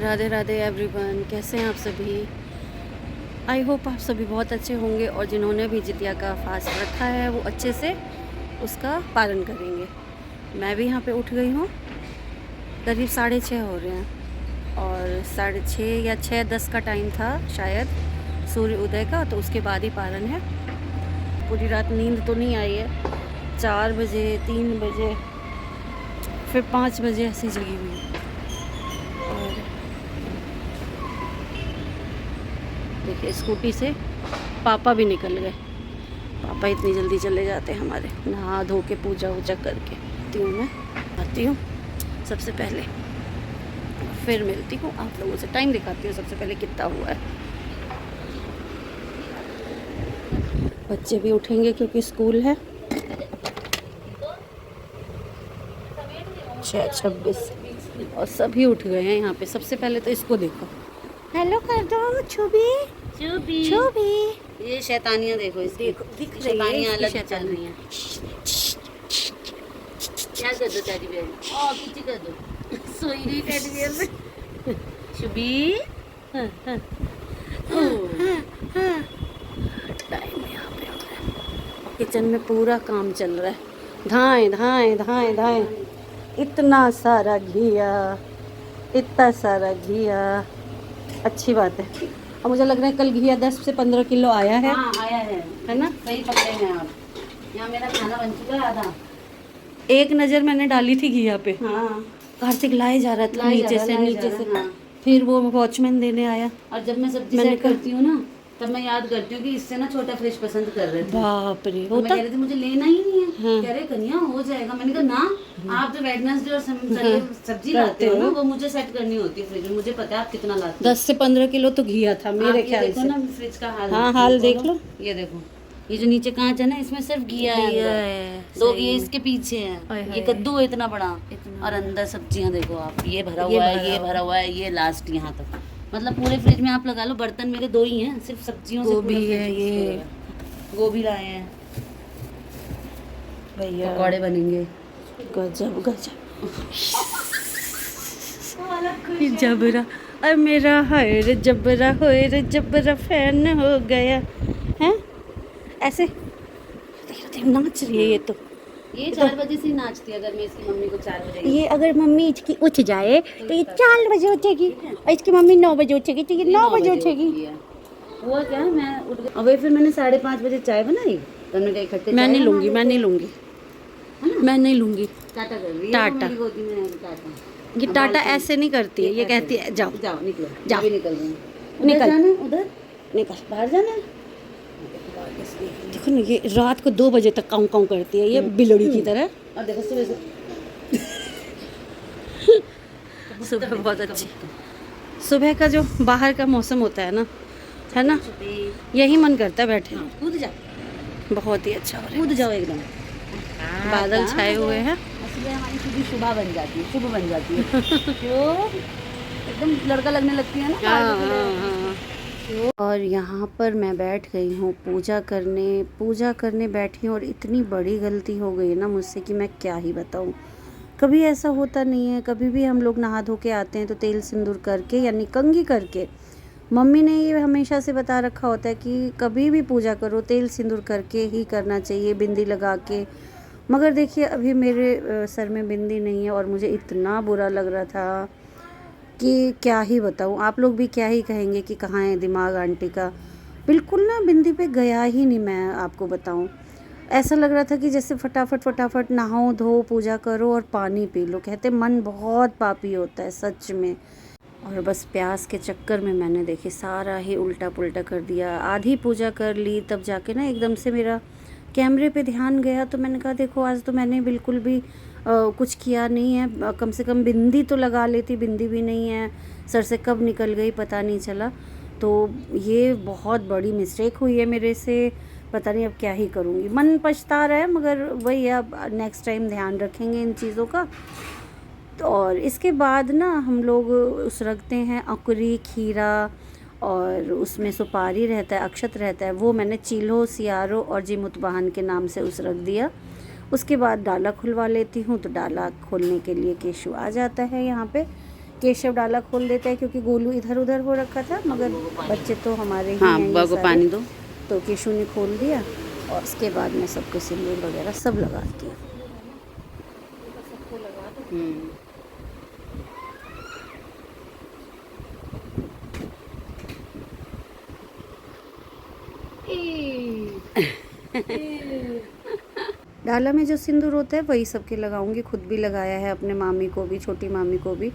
Radhe Radhe everyone, कैसे हैं आप सभी। आई होप आप सभी बहुत अच्छे होंगे और जिन्होंने भी जितिया का फास्ट रखा है वो अच्छे से उसका पालन करेंगे। मैं भी यहाँ पे उठ गई हूँ, करीब 6:30 हो रहे हैं और 6:30 या 6:10 का टाइम था शायद सूर्य उदय का, तो उसके बाद ही पारण है। पूरी रात नींद तो नहीं आई है, 4 बजे 3 बजे फिर 5 बजे ऐसी जगी हुई है। और देखिए स्कूटी से पापा भी निकल गए। पापा इतनी जल्दी चले जाते हैं हमारे, नहा धो के पूजा वूजा करके। मैं आती हूँ सबसे पहले, फिर मिलती हूँ आप लोगों से। टाइम दिखाती हूँ सबसे पहले कितना हुआ है। बच्चे भी उठेंगे क्योंकि स्कूल है। 6:26 और सभी उठ गए हैं यहाँ पे। सबसे पहले तो इसको देखो, हेलो कर दो छुबी चुपी छुबी। ये शैतानियां देखो, इसकी देखो दिख रही है शैतानियां इसकी अलग चल रही हैं। क्या कर दो टेडी बियर, ओ पीछे कर दो, सोई रही टेडी बियर में। शुभी टाइम यहाँ पे हो रहा है। किचन में पूरा काम चल रहा है, धाएं धाएं धाएं धाएं। इतना सारा घिया, इतना सारा घिया, अच्छी बात है। और मुझे लग रहा है कल घिया 10 से 15 किलो आया है। हाँ आया है ना? सही पकड़े हैं आप। यहाँ मेरा खाना बन चुका है आधा। एक नज़र मैंने डाली थी घिया पे। हाँ कार्तिक लाए जा रहा था नीचे से। हाँ। फिर वो वॉचमैन देने आया। और जब मैं सब्जी सेट करती हूँ ना, तब मैं याद करती हूँ कि इससे ना छोटा फ्रिज पसंद कर रहे थे। बाप रे, तो मैं कह रही थी मुझे लेना ही नहीं है। हाँ। कह रहे कन्या हो जाएगा। मैंने कहा ना, आप जो वेडनेसडे और सब्जी लाते हो ना, वो मुझे सेट करनी होती है फ्रिज में। मुझे पता है आप कितना लाते हो। 10 से 15 किलो तो घिया था मेरे ख्याल देखो से। ना फ्रिज का हाल। हाँ हाल देख लो। ये देखो, ये जो नीचे कांच है ना, इसमें सिर्फ घिया है। दो ये इसके पीछे है, ये कद्दू है इतना बड़ा, और अंदर सब्जियां देखो आप। ये भरा हुआ है, ये भरा हुआ है, ये लास्ट यहाँ तक। मतलब पूरे फ्रिज में आप लगा लो, बर्तन मेरे 2 ही हैं सिर्फ सब्जियों से। गोभी है, ये गोभी लाए हैं भैया, पकौड़े बनेंगे। गजब गजब। जबरा, अरे मेरा हाय रे जबरा, होए रे जबरा फैन हो गया है। ऐसे देख नाच रही है ये तो। ये 4 बजे से ही नाचती है। अगर मैं इसकी मम्मी को 4 बजे, ये अगर मम्मी इसकी उठ जाए तो ये 4 बजे उठेगी, और इसकी मम्मी 9 बजे उठेगी तो ये 9 बजे उठेगी। हुआ क्या, मैं उठ गई। अबे फिर मैंने 5:30 बजे चाय बनाई, तो हमने कहा इकट्ठे मैं नहीं लूंगी, मैं नहीं लूंगी, मैं नहीं लूंगी। टाटा कर रही है टाटा। मेरी गोदी में टाटा। ये टाटा ऐसे नहीं करती है, ये कहती है जाओ जाओ निकलो, जाओ। भी निकल रहे हैं। निकल। उधर जाना है, उधर निकल। बाहर जाना है। देखो ना, ये रात को 2 बजे तक काऊ काऊ करती है, ये बिलोड़ी की तरह। और देखो सुबह से सुबह बहुत अच्छी, सुबह का जो बाहर का मौसम होता है ना, यही मन करता है बैठे। कूद जाओ, बहुत ही अच्छा हो रहा कूद जाओ एकदम। है। बादल छाए हुए हैं। सुबह हमारी सुबह शुभ बन जाती है, शुभ बन जाती है। शुभ एकदम लड़का लगने लगती है ना। हाँ। और यहाँ पर मैं बैठ गई हूँ पूजा करने बैठी हूँ, और इतनी बड़ी गलती हो गई ना मुझसे कि मैं क्या ही बताऊँ। कभी ऐसा होता नहीं है, कभी भी हम लोग नहा धो के आते हैं तो तेल सिंदूर करके यानी कंघी करके। मम्मी ने ये हमेशा से बता रखा होता है कि कभी भी पूजा करो तेल सिंदूर करके ही करना चाहिए, बिंदी लगा के। मगर देखिए अभी मेरे सर में बिंदी नहीं है और मुझे इतना बुरा लग रहा था कि क्या ही बताऊँ। आप लोग भी क्या ही कहेंगे कि कहाँ है दिमाग आंटी का। बिल्कुल ना बिंदी पे गया ही नहीं, मैं आपको बताऊँ। ऐसा लग रहा था कि जैसे फटाफट नहाओ धो पूजा करो और पानी पी लो। कहते मन बहुत पापी होता है सच में। और बस प्यास के चक्कर में मैंने देखी सारा ही उल्टा पुल्टा कर दिया। आधी पूजा कर ली, तब जाके ना एकदम से मेरा कैमरे पे ध्यान गया, तो मैंने कहा देखो आज तो मैंने बिल्कुल भी कुछ किया नहीं है। कम से कम बिंदी तो लगा लेती, बिंदी भी नहीं है, सर से कब निकल गई पता नहीं चला। तो ये बहुत बड़ी मिस्टेक हुई है मेरे से। पता नहीं अब क्या ही करूँगी, मन पछता रहा है, मगर वही अब नेक्स्ट टाइम ध्यान रखेंगे इन चीज़ों का। तो और इसके बाद ना हम लोग उस रखते हैं अकुरी खीरा, और उसमें सुपारी रहता है, अक्षत रहता है। वो मैंने चील्हो सियारो और जिमुतवाहन के नाम से उस रख दिया। उसके बाद डाला खुलवा लेती हूँ, तो डाला खोलने के लिए केशु आ जाता है यहाँ पे केशव डाला खोल देता है क्योंकि गोलू इधर उधर हो रखा था, मगर बच्चे तो हमारे ही हाँ हैं ये बुआ को सारे। पानी दो। तो केशव ने खोल दिया और उसके बाद मैं सबको सिंदूर वगैरह सब लगाती हूँ। डाला में जो सिंदूर होता है वही सबके लगाऊंगी, खुद भी लगाया है, अपने मामी को भी, छोटी मामी को भी,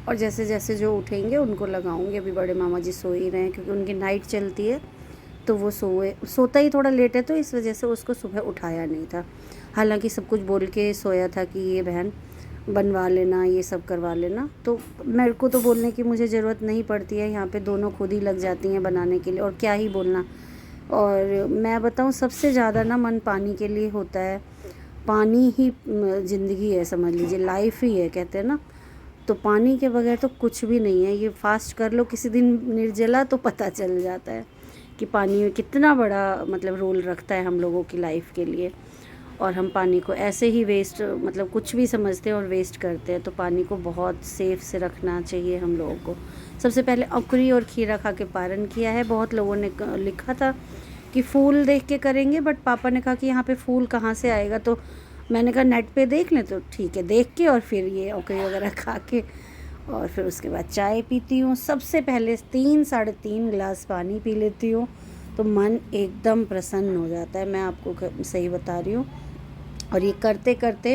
और जैसे जैसे जो उठेंगे उनको लगाऊंगी। अभी बड़े मामा जी सो ही रहे हैं क्योंकि उनकी नाइट चलती है, तो वो सोता ही थोड़ा लेट है, तो इस वजह से उसको सुबह उठाया नहीं था। हालांकि सब कुछ बोल के सोया था कि ये बहन बनवा लेना, ये सब करवा लेना, तो मेरे को तो बोलने की मुझे ज़रूरत नहीं पड़ती है, यहाँ पे दोनों खुद ही लग जाती हैं बनाने के लिए, और क्या ही बोलना। और मैं बताऊँ सबसे ज़्यादा ना मन पानी के लिए होता है। पानी ही ज़िंदगी है, समझ लीजिए लाइफ ही है, कहते हैं ना। तो पानी के बगैर तो कुछ भी नहीं है। ये फास्ट कर लो किसी दिन निर्जला तो पता चल जाता है कि पानी कितना बड़ा मतलब रोल रखता है हम लोगों की लाइफ के लिए। और हम पानी को ऐसे ही वेस्ट मतलब कुछ भी समझते हैं और वेस्ट करते हैं। तो पानी को बहुत सेफ से रखना चाहिए हम लोगों को। सबसे पहले अकुरी और खीरा खा के पारण किया है। बहुत लोगों ने लिखा था कि फूल देख के करेंगे, बट पापा ने कहा कि यहाँ पे फूल कहाँ से आएगा, तो मैंने कहा नेट पे देख लें, तो ठीक है देख के और फिर ये अकुरी वगैरह खा के और फिर उसके बाद चाय पीती हूँ। सबसे पहले 3-3.5 गिलास पानी पी लेती हूँ तो मन एकदम प्रसन्न हो जाता है। मैं आपको सही बता रही हूँ। और ये करते करते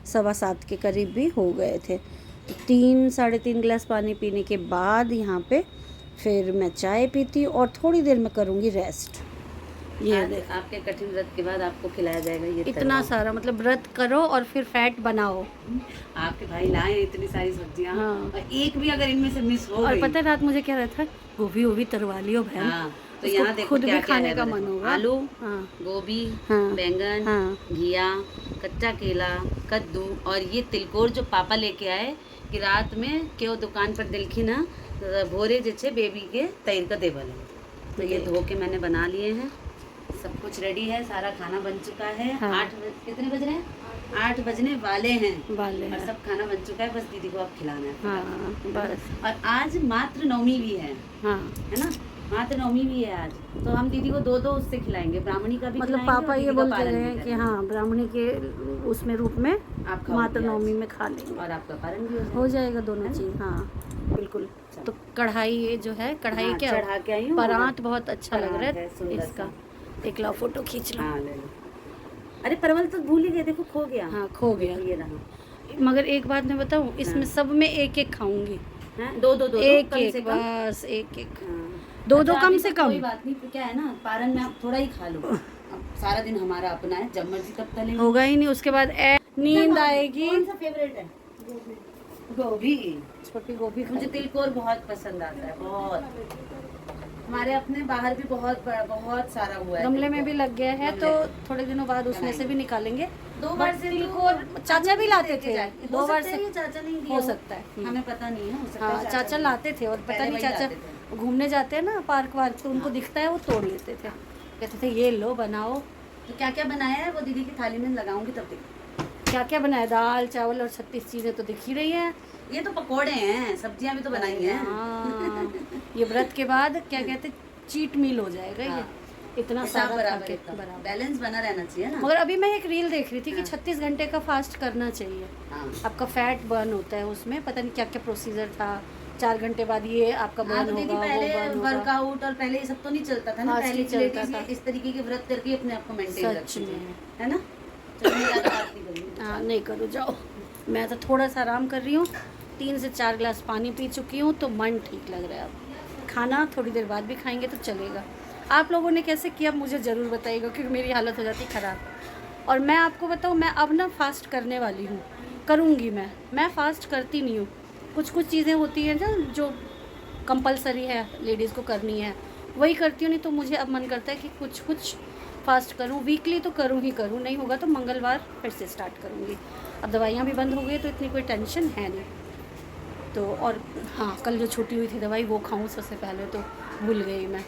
7:15 के करीब भी हो गए थे। तो 3-3.5 गिलास पानी पीने के बाद यहाँ पे फिर मैं चाय पीती हूँ और थोड़ी देर में करूँगी रेस्ट। ये आज आपके कठिन व्रत के बाद आपको खिलाया जाएगा ये इतना सारा मतलब व्रत करो और फिर फैट बनाओ। आपके भाई लाए हैं इतनी सारी सब्जियां। हाँ। और एक भी अगर इनमें से मिस हो और गई। पता है रात मुझे क्या रहता है, गोभी वोभी तरवा लियो बहन। हाँ, तो उसको यहाँ देखो खुद क्या भी क्या खाने है का मेरे मन को। होगा। आलू, हाँ गोभी, हाँ बैंगन, हाँ घिया, कच्चा केला, कद्दू और ये तिलकोर जो पापा लेके आए कि रात में क्यों दुकान पर दिलखी ना भोरे जे बेबी के तैर का देवल है। तो ये धो के मैंने बना लिए हैं। सब कुछ रेडी है, सारा खाना बन चुका है। हाँ। 8 कितने बज रहे हैं? 8 बजने वाले हैं। वाले और हैं। सब खाना बन चुका है, बस दीदी को अब खिलाना है। हाँ बस। और आज मात्र नवमी भी है हाँ है ना, मात्र नवमी भी है आज। तो हम दीदी को 2-2 उससे खिलाएंगे, ब्राह्मणी का भी मतलब खिलाएंगे पापा और ये दीदी का बोलते पारण रहे भी हैं कि करेंगे। हाँ ब्राह्मणी के उसमें रूप में आप खाओगे माता आज। नवमी में खा लेंगे और आपका पारण भी हो जाएगा दोनों चीज़। हाँ बिल्कुल। तो कढ़ाई ये जो है कढ़ाई हाँ, क्या चढ़ा के आई हूँ। परात बहुत अच्छा लग परात रहा है, है सुंदर इसका। सा। एक लो फोटो खींच लो। हाँ ले लो। अरे परवल तो भूल ही गए, देखो खो गया। हाँ खो गया। ये रहा। मगर एक बात मैं बताऊँ, इसमें हाँ। सब में एक एक खाऊंगी। हैं? दो एक कम से एक कम। बस एक एक हाँ। दो अच्छा, कम अभी से तो कम। कोई बात नहीं, तो क्या है ना पारण में आप थोड़ा ही खा लो। अब सारा दिन हमारा अपना है, जब मर्जी तब तले। होगा ही नहीं, उसके बाद नींद आएगी। कौन सा फेवरेट है? गोभी। छोटी गोभी मुझे तिलकोर बहुत पसंद आता है, बहुत। हमारे अपने बाहर भी बहुत सारा हुआ है। गमले में भी लग गया है, तो गमले। थोड़े दिनों बाद उसमें से भी निकालेंगे। 2 बार से तिलकोर चाचा भी लाते थे, 2 बार से चाचा नहीं दिया हो सकता है। हमें पता नहीं है, हो सकता है हाँ चाचा दिया। लाते थे, और पता पहले नहीं वही चाचा लाते थे। घूमने जाते हैं ना पार्क वार्क, तो उनको दिखता है वो तोड़ लेते थे, कहते थे ये लो बनाओ। तो क्या क्या बनाया है वो दीदी की थाली में लगाऊंगी तब देखो। क्या क्या बनाया, दाल चावल और 36 चीज़ें तो दिख ही रही है। ये तो पकोड़े हैं, सब्जियां भी तो बनाई हैं। हाँ ये व्रत के बाद क्या कहते चीट मील हो जाएगा ये, हाँ। इतना हिसाब सारा खा बराबर के एकदम। बराबर। बैलेंस बना रहना चाहिए ना। मगर अभी मैं एक रील देख रही थी कि हाँ। 36 घंटे का फास्ट करना चाहिए। हाँ। आपका फैट बर्न होता है उसमें, पता नहीं क्या क्या प्रोसीजर था। 4 घंटे बाद ये आपका हाँ, बर्न तो दीदी होगा, वो पहले बर्न होगा। वर्कआउट और पहले ये सब तो नहीं चलता था ना। हाँ, पहले चलता लेडीज था। इस तरीके के व्रत करके अपने आप को मेंटेन सच रखती थी, में। है ना। चलो मैं ज़्यादा बात नहीं करूँगी। हाँ नहीं करो जाओ, मैं तो थोड़ा सा आराम कर रही हूँ। 3 से 4 गिलास पानी पी चुकी हूँ, तो मन ठीक लग रहा है। अब खाना थोड़ी देर बाद भी खाएंगे तो चलेगा। आप लोगों ने कैसे किया मुझे ज़रूर बताइएगा, क्योंकि मेरी हालत हो जाती ख़राब। और मैं आपको बताऊँ, मैं अब ना फास्ट करने वाली हूँ, करूँगी मैं फास्ट करती नहीं हूँ। कुछ चीज़ें होती हैं ना जो कंपलसरी है लेडीज़ को करनी है, वही करती हूँ। नहीं तो मुझे अब मन करता है कि कुछ फास्ट करूँ, वीकली तो करूँ ही करूँ, नहीं होगा तो मंगलवार फिर से स्टार्ट करूँगी। अब दवाइयाँ भी बंद हो गई तो इतनी कोई टेंशन है नहीं। तो और हाँ, कल जो छुट्टी हुई थी दवाई वो खाऊँ सबसे पहले, तो भूल गई मैं।